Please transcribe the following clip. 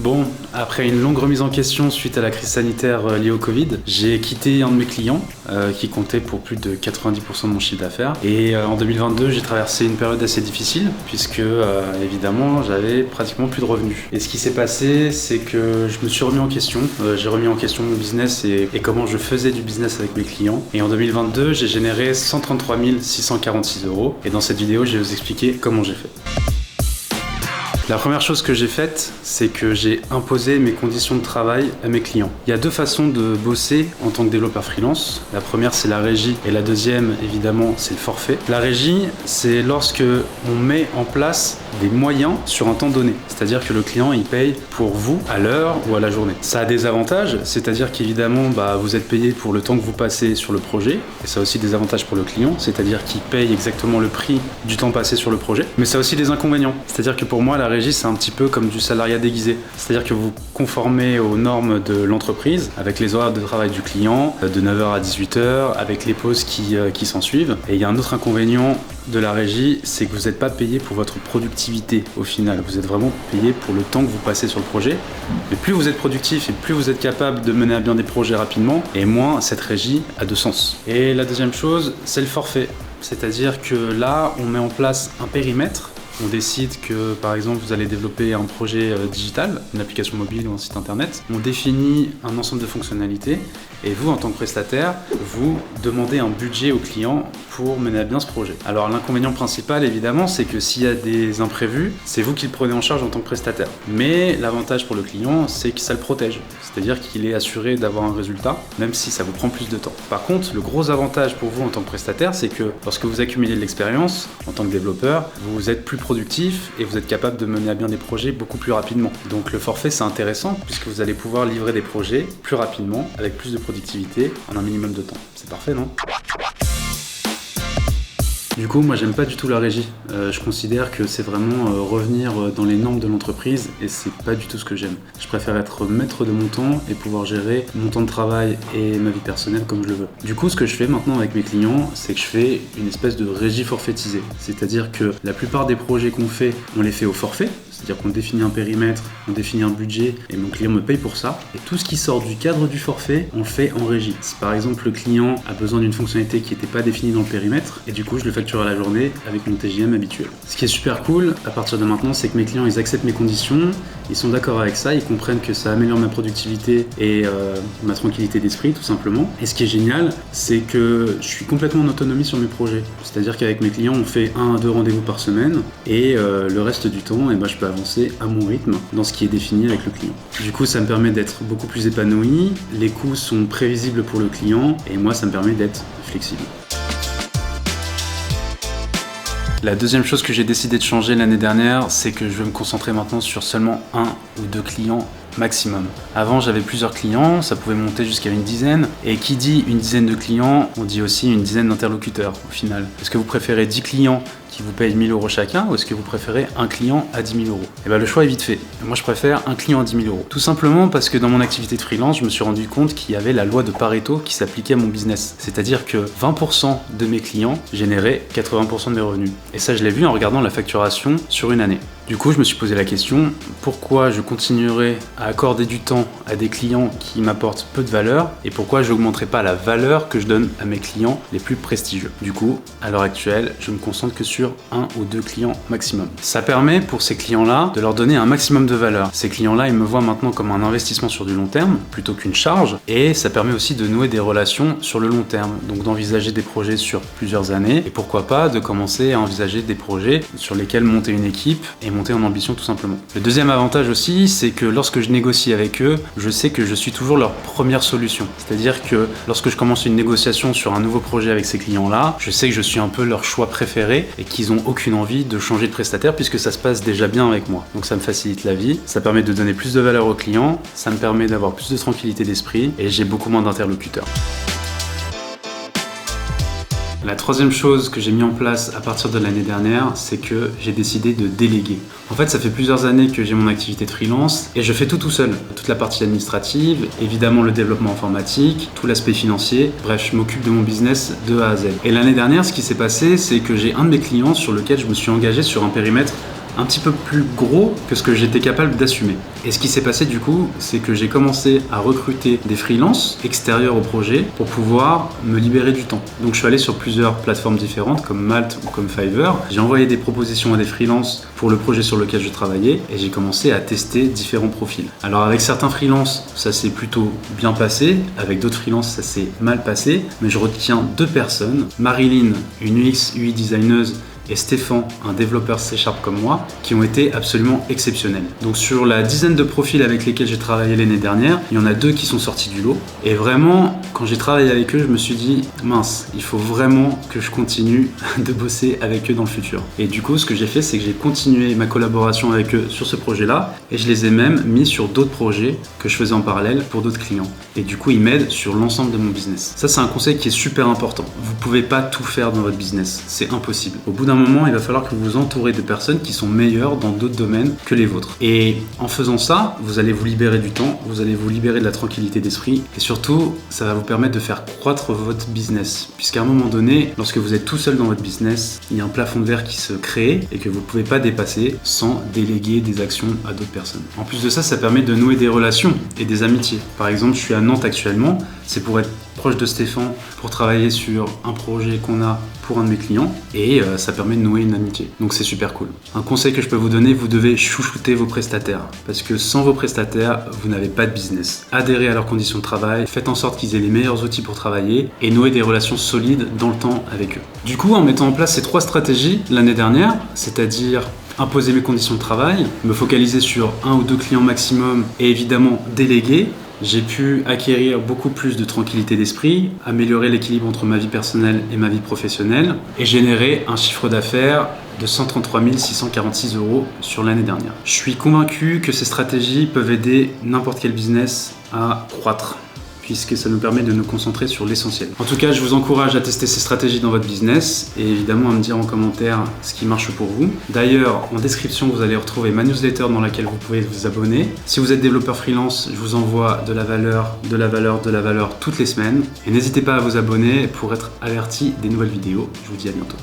Bon, après une longue remise en question suite à la crise sanitaire liée au Covid, j'ai quitté un de mes clients qui comptait pour plus de 90% de mon chiffre d'affaires. Et en 2022, j'ai traversé une période assez difficile puisque évidemment, j'avais pratiquement plus de revenus. Et ce qui s'est passé, c'est que je me suis remis en question. J'ai remis en question mon business et comment je faisais du business avec mes clients. Et en 2022, j'ai généré 133 646 €. Et dans cette vidéo, je vais vous expliquer comment j'ai fait. La première chose que j'ai faite, c'est que j'ai imposé mes conditions de travail à mes clients. Il y a deux façons de bosser en tant que développeur freelance. La première, c'est la régie et la deuxième, évidemment, c'est le forfait. La régie, c'est lorsque on met en place des moyens sur un temps donné. C'est-à-dire que le client, il paye pour vous à l'heure ou à la journée. Ça a des avantages, c'est-à-dire qu'évidemment, vous êtes payé pour le temps que vous passez sur le projet. Et ça a aussi des avantages pour le client, c'est-à-dire qu'il paye exactement le prix du temps passé sur le projet. Mais ça a aussi des inconvénients. C'est-à-dire que pour moi, la régie, c'est un petit peu comme du salariat déguisé. C'est-à-dire que vous conformez aux normes de l'entreprise, avec les horaires de travail du client, de 9h à 18h, avec les pauses qui s'en suivent. Et il y a un autre inconvénient de la régie, c'est que vous n'êtes pas payé pour votre productivité au final. Vous êtes vraiment payé pour le temps que vous passez sur le projet. Mais plus vous êtes productif et plus vous êtes capable de mener à bien des projets rapidement, et moins cette régie a de sens. Et la deuxième chose, c'est le forfait. C'est-à-dire que là, on met en place un périmètre. On décide que, par exemple, vous allez développer un projet digital, une application mobile ou un site internet. On définit un ensemble de fonctionnalités et vous, en tant que prestataire, vous demandez un budget au client pour mener à bien ce projet. Alors l'inconvénient principal, évidemment, c'est que s'il y a des imprévus, c'est vous qui le prenez en charge en tant que prestataire. Mais l'avantage pour le client, c'est que ça le protège. C'est-à-dire qu'il est assuré d'avoir un résultat, même si ça vous prend plus de temps. Par contre, le gros avantage pour vous en tant que prestataire, c'est que lorsque vous accumulez de l'expérience, en tant que développeur, vous êtes plus productif et vous êtes capable de mener à bien des projets beaucoup plus rapidement. Donc le forfait, c'est intéressant puisque vous allez pouvoir livrer des projets plus rapidement, avec plus de productivité, en un minimum de temps. C'est parfait, non ? Du coup, moi j'aime pas du tout la régie. Je considère que c'est vraiment revenir dans les normes de l'entreprise et c'est pas du tout ce que j'aime. Je préfère être maître de mon temps et pouvoir gérer mon temps de travail et ma vie personnelle comme je le veux. Du coup, ce que je fais maintenant avec mes clients, c'est que je fais une espèce de régie forfaitisée. C'est-à-dire que la plupart des projets qu'on fait, on les fait au forfait. C'est-à-dire qu'on définit un périmètre, on définit un budget et mon client me paye pour ça. Et tout ce qui sort du cadre du forfait, on le fait en régie. Si par exemple le client a besoin d'une fonctionnalité qui n'était pas définie dans le périmètre, et du coup je le facture à la journée avec mon TJM habituel. Ce qui est super cool à partir de maintenant, c'est que mes clients ils acceptent mes conditions, ils sont d'accord avec ça, ils comprennent que ça améliore ma productivité et ma tranquillité d'esprit tout simplement. Et ce qui est génial, c'est que je suis complètement en autonomie sur mes projets. C'est-à-dire qu'avec mes clients, on fait 1 à 2 rendez-vous par semaine et le reste du temps, je peux avancer à mon rythme dans ce qui est défini avec le client. Du coup, ça me permet d'être beaucoup plus épanoui, les coûts sont prévisibles pour le client et moi, ça me permet d'être flexible. La deuxième chose que j'ai décidé de changer l'année dernière, c'est que je vais me concentrer maintenant sur seulement 1 ou 2 clients maximum. Avant, j'avais plusieurs clients, ça pouvait monter jusqu'à une dizaine. Et qui dit une dizaine de clients, on dit aussi une dizaine d'interlocuteurs au final. Est-ce que vous préférez 10 clients qui vous payent 1 000 € chacun ou est-ce que vous préférez un client à 10 000 €? Et le choix est vite fait. Moi, je préfère un client à 10 000 €. Tout simplement parce que dans mon activité de freelance, je me suis rendu compte qu'il y avait la loi de Pareto qui s'appliquait à mon business. C'est-à-dire que 20% de mes clients généraient 80% de mes revenus. Et ça, je l'ai vu en regardant la facturation sur une année. Du coup, je me suis posé la question, pourquoi je continuerai à accorder du temps à des clients qui m'apportent peu de valeur et pourquoi je n'augmenterai pas la valeur que je donne à mes clients les plus prestigieux. Du coup, à l'heure actuelle, je me concentre que sur 1 ou 2 clients maximum. Ça permet pour ces clients-là de leur donner un maximum de valeur. Ces clients-là, ils me voient maintenant comme un investissement sur du long terme plutôt qu'une charge et ça permet aussi de nouer des relations sur le long terme. Donc d'envisager des projets sur plusieurs années et pourquoi pas de commencer à envisager des projets sur lesquels monter une équipe et monter en ambition tout simplement. Le deuxième avantage aussi, c'est que lorsque je négocie avec eux, je sais que je suis toujours leur première solution. C'est-à-dire que lorsque je commence une négociation sur un nouveau projet avec ces clients-là, je sais que je suis un peu leur choix préféré et qu'ils n'ont aucune envie de changer de prestataire puisque ça se passe déjà bien avec moi. Donc ça me facilite la vie, ça permet de donner plus de valeur aux clients, ça me permet d'avoir plus de tranquillité d'esprit et j'ai beaucoup moins d'interlocuteurs. La troisième chose que j'ai mis en place à partir de l'année dernière, c'est que j'ai décidé de déléguer. En fait, ça fait plusieurs années que j'ai mon activité de freelance et je fais tout seul. Toute la partie administrative, évidemment le développement informatique, tout l'aspect financier. Bref, je m'occupe de mon business de A à Z. Et l'année dernière, ce qui s'est passé, c'est que j'ai un de mes clients sur lequel je me suis engagé sur un périmètre un petit peu plus gros que ce que j'étais capable d'assumer. Et ce qui s'est passé du coup, c'est que j'ai commencé à recruter des freelances extérieurs au projet pour pouvoir me libérer du temps. Donc je suis allé sur plusieurs plateformes différentes comme Malt ou comme Fiverr. J'ai envoyé des propositions à des freelances pour le projet sur lequel je travaillais et j'ai commencé à tester différents profils. Alors avec certains freelances, ça s'est plutôt bien passé, avec d'autres freelances, ça s'est mal passé, mais je retiens 2 personnes, Marilyn, une UX UI designeuse, et Stéphane, un développeur C# comme moi, qui ont été absolument exceptionnels. Donc sur la dizaine de profils avec lesquels j'ai travaillé l'année dernière, il y en a 2 qui sont sortis du lot. Et vraiment, quand j'ai travaillé avec eux, je me suis dit, mince, il faut vraiment que je continue de bosser avec eux dans le futur. Et du coup, ce que j'ai fait, c'est que j'ai continué ma collaboration avec eux sur ce projet-là, et je les ai même mis sur d'autres projets que je faisais en parallèle pour d'autres clients. Et du coup, ils m'aident sur l'ensemble de mon business. Ça, c'est un conseil qui est super important. Vous pouvez pas tout faire dans votre business, c'est impossible. Au bout d'un moment, il va falloir que vous vous entourez de personnes qui sont meilleures dans d'autres domaines que les vôtres. Et en faisant ça, vous allez vous libérer du temps, vous allez vous libérer de la tranquillité d'esprit et surtout, ça va vous permettre de faire croître votre business. Puisqu'à un moment donné, lorsque vous êtes tout seul dans votre business, il y a un plafond de verre qui se crée et que vous ne pouvez pas dépasser sans déléguer des actions à d'autres personnes. En plus de ça, ça permet de nouer des relations et des amitiés. Par exemple, je suis à Nantes actuellement, c'est pour être proche de Stéphane, pour travailler sur un projet qu'on a pour un de mes clients et ça permet de nouer une amitié. Donc c'est super cool. Un conseil que je peux vous donner, vous devez chouchouter vos prestataires parce que sans vos prestataires, vous n'avez pas de business. Adhérez à leurs conditions de travail, faites en sorte qu'ils aient les meilleurs outils pour travailler et nouer des relations solides dans le temps avec eux. Du coup, en mettant en place ces 3 stratégies l'année dernière, c'est-à-dire imposer mes conditions de travail, me focaliser sur 1 ou 2 clients maximum et évidemment déléguer, j'ai pu acquérir beaucoup plus de tranquillité d'esprit, améliorer l'équilibre entre ma vie personnelle et ma vie professionnelle et générer un chiffre d'affaires de 133 646 € sur l'année dernière. Je suis convaincu que ces stratégies peuvent aider n'importe quel business à croître, puisque ça nous permet de nous concentrer sur l'essentiel. En tout cas, je vous encourage à tester ces stratégies dans votre business et évidemment à me dire en commentaire ce qui marche pour vous. D'ailleurs, en description, vous allez retrouver ma newsletter dans laquelle vous pouvez vous abonner. Si vous êtes développeur freelance, je vous envoie de la valeur toutes les semaines. Et n'hésitez pas à vous abonner pour être averti des nouvelles vidéos. Je vous dis à bientôt.